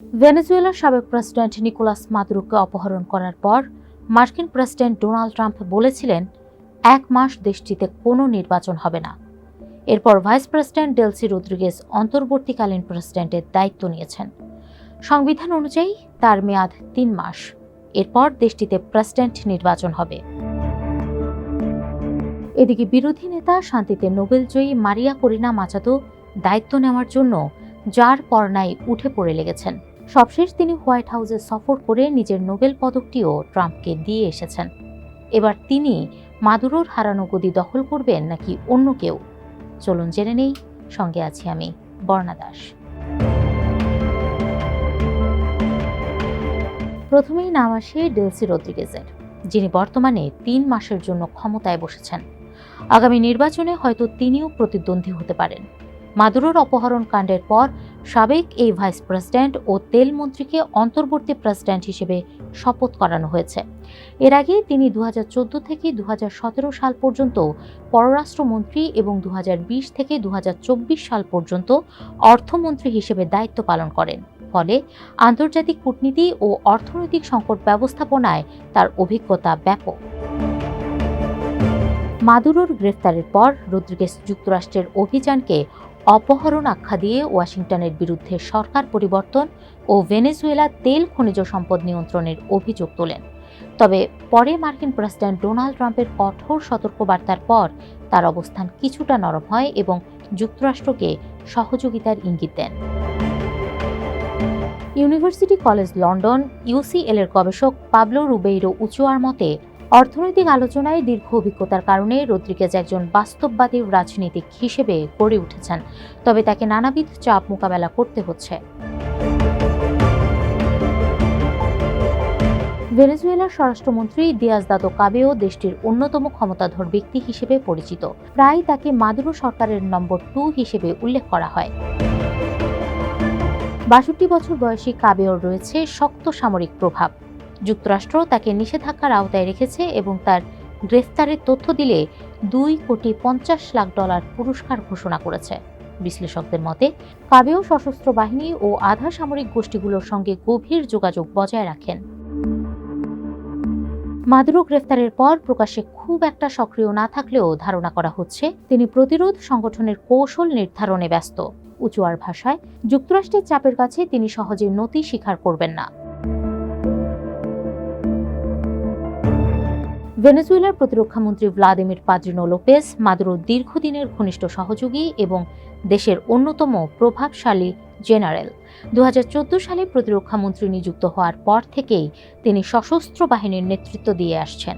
ভেনেজুয়েলার সাবেক president Nicolas মাদুরোকে অপহরণ করার পর মার্কিন প্রেসিডেন্ট ডোনাল্ড ট্রাম্প বলেছিলেন 1 মাস দেশটিতে কোনো নির্বাচন হবে না। এরপর ভাইস প্রেসিডেন্ট ডেলসি রদ্রিগেজ অন্তর্বর্তীকালীন প্রেসিডেন্টের দায়িত্ব নিয়েছেন। সংবিধান অনুযায়ী তার মেয়াদ 3 মাস। এরপর দেশটিতে প্রেসিডেন্ট নির্বাচন হবে। এদিকে বিরোধী নেতা শান্তিতে নোবেলজয়ী মারিয়া করিনা মাচাদো দায়িত্ব নেওয়ার জন্য যার পরনায় উঠে পড়ে লেগেছেন। সবশেষ তিনি হোয়াইট হাউসে সফর করে নিজের নোবেল পদকটিও ট্রাম্পকে দিয়ে এসেছেন। এবার তিনি মাদুরোর হারানো গদি দখল করবেন নাকি অন্য কেউ? চলুন জেনে নেই। সঙ্গে আছি আমি, বর্ণা দাস। প্রথমেই নাম আসে ডেলসি রদ্রিগেজের, যিনি বর্তমানে 3 মাসের জন্য ক্ষমতায় বসেছেন। আগামী নির্বাচনে হয়তো তিনিও প্রতিদ্বন্দ্বী হতে পারেন। মাদুরোর অপহরণ কাণ্ডের পর সাবেক এই ভাইস প্রেসিডেন্ট ও তেল মন্ত্রীকে অন্তর্বর্তী প্রেসিডেন্ট হিসেবে শপথ করানো হয়েছে। এর আগে তিনি 2014 থেকে 2017 সাল পর্যন্ত পররাষ্ট্রমন্ত্রী এবং 2020 থেকে 2024 সাল পর্যন্ত অর্থমন্ত্রী হিসেবে দায়িত্ব পালন করেন। ফলে আন্তর্জাতিক কূটনীতি ও অর্থনৈতিক সংকট ব্যবস্থাপনায় তার অভিজ্ঞতা ব্যাপক। মাদুরোর গ্রেফতারের পর রদ্রিগেজ যুক্তরাষ্ট্রের অভিযানকে অপহরণ আখ্যা দিয়ে ওয়াশিংটনের বিরুদ্ধে সরকার পরিবর্তন ও ভেনেজুয়েলা তেল খনিজ সম্পদ নিয়ন্ত্রণের অভিযোগ তোলেন। তবে পরে মার্কিন প্রেসিডেন্ট ডোনাল্ড ট্রাম্পের কঠোর সতর্কবার্তার পর তার অবস্থান কিছুটা নরম হয় এবং যুক্তরাষ্ট্রকে সহযোগিতার ইঙ্গিত দেন। ইউনিভার্সিটি কলেজ লন্ডন ইউসিএল এর গবেষক পাবলো রুবেইরো উচুয়ার মতে, অর্থনৈতিক আলোচনায় দীর্ঘ অভিজ্ঞতার কারণে রদ্রিগেজ একজন বাস্তববাদী রাজনীতিক হিসেবে গড়ে উঠেছেন, তবে তাকে নানাবিধ চাপ মোকাবেলা করতে হচ্ছে। ভেনেজুয়েলার স্বরাষ্ট্রমন্ত্রী দিয়াজদাদো কাবেও দেশটির অন্যতম ক্ষমতাধর ব্যক্তি হিসেবে পরিচিত। প্রায় তাকে মাদুরো সরকারের নম্বর 2 হিসেবে উল্লেখ করা হয়। 62 বছর বয়সী কাবেওর রয়েছে শক্ত সামরিক প্রভাব। যুক্তরাষ্ট্র তাকে নিষেধাজ্ঞার আওতায় রেখেছে এবং তার গ্রেফতারের তথ্য দিলে $2.50 কোটি পুরস্কার ঘোষণা করেছে। বিশ্লেষকদের মতে, কাবেও সশস্ত্র বাহিনী ও আধা সামরিক গোষ্ঠীগুলোর সঙ্গে গভীর যোগাযোগ বজায় রাখেন। মাদুরো গ্রেফতারের পর প্রকাশ্যে খুব একটা সক্রিয় না থাকলেও ধারণা করা হচ্ছে তিনি প্রতিরোধ সংগঠনের কৌশল নির্ধারণে ব্যস্ত। উচুয়ার ভাষায়, যুক্তরাষ্ট্রের চাপের কাছে তিনি সহজে নতি স্বীকার করবেন না। ভেনেজুয়েলার প্রতিরক্ষামন্ত্রী ভ্লাদিমির পাদ্রিনো লোপেজ মাদুরোর দীর্ঘদিনের ঘনিষ্ঠ সহযোগী এবং দেশের অন্যতম প্রভাবশালী জেনারেল। 2014 সালে প্রতিরক্ষামন্ত্রী নিযুক্ত হওয়ার পর থেকেই তিনি সশস্ত্র বাহিনীর নেতৃত্ব দিয়ে আসছেন।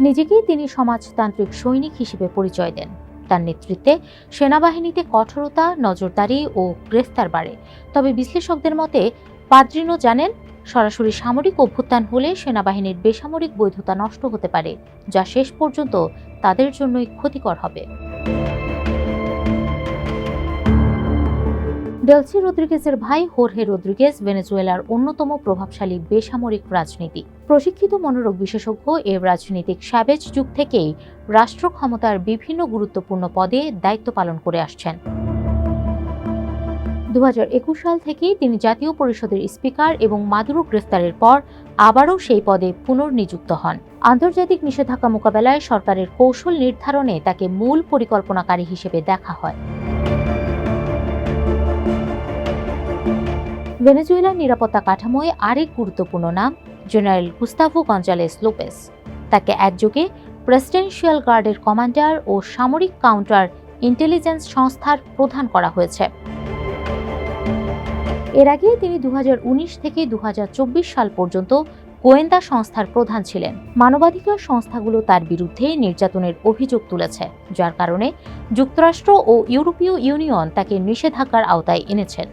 নিজেকেই তিনি সমাজতান্ত্রিক সৈনিক হিসেবে পরিচয় দেন। তার নেতৃত্বে সেনাবাহিনীতে কঠোরতা, নজরদারি ও গ্রেফতার বাড়ে। তবে বিশ্লেষকদের মতে, পাদ্রিনো জানেন সরাসরি সামরিক অভ্যুত্থান হলে সেনাবাহিনীর বেসামরিক বৈধতা নষ্ট হতে পারে, যা শেষ পর্যন্ত তাদের জন্যই ক্ষতিকর হবে। ডেলসি রদ্রিগেজের ভাই হোর্হে রদ্রিগেজ ভেনেজুয়েলার অন্যতম প্রভাবশালী বেসামরিক রাজনীতিক। প্রশিক্ষিত মনোরোগ বিশেষজ্ঞ এর রাজনীতিক স্যাভেজ যুগ থেকেই রাষ্ট্র ক্ষমতার বিভিন্ন গুরুত্বপূর্ণ পদে দায়িত্ব পালন করে আসছেন। 2021 সাল থেকে তিনি জাতীয় পরিষদের স্পিকার এবং মাদুরো গ্রেফতারের পর আবারও সেই পদে পুনর্নিযুক্ত হন। আন্তর্জাতিক নিষেধাজ্ঞা মোকাবেলায় সরকারের কৌশল নির্ধারণে তাকে মূল পরিকল্পনাকারী হিসেবে দেখা হয়। ভেনেজুয়েলার নিরাপত্তা কাঠামোয় আরেক গুরুত্বপূর্ণ নাম জেনারেল গুস্তাভো গঞ্জালেস লোপেজ। তাকে একযোগে প্রেসিডেন্সিয়াল গার্ডের কমান্ডার ও সামরিক কাউন্টার ইন্টেলিজেন্স সংস্থার প্রধান করা হয়েছে। এর আগে তিনি 2019 থেকে 2024 সাল পর্যন্ত গোয়েন্দা সংস্থার প্রধান ছিলেন। মানবাধিকার সংস্থাগুলো তার বিরুদ্ধে নির্যাতনের অভিযোগ তুলেছে, যার কারণে যুক্তরাষ্ট্র ও ইউরোপীয় ইউনিয়ন তাকে নিষেধাজ্ঞার আওতায় এনেছেন।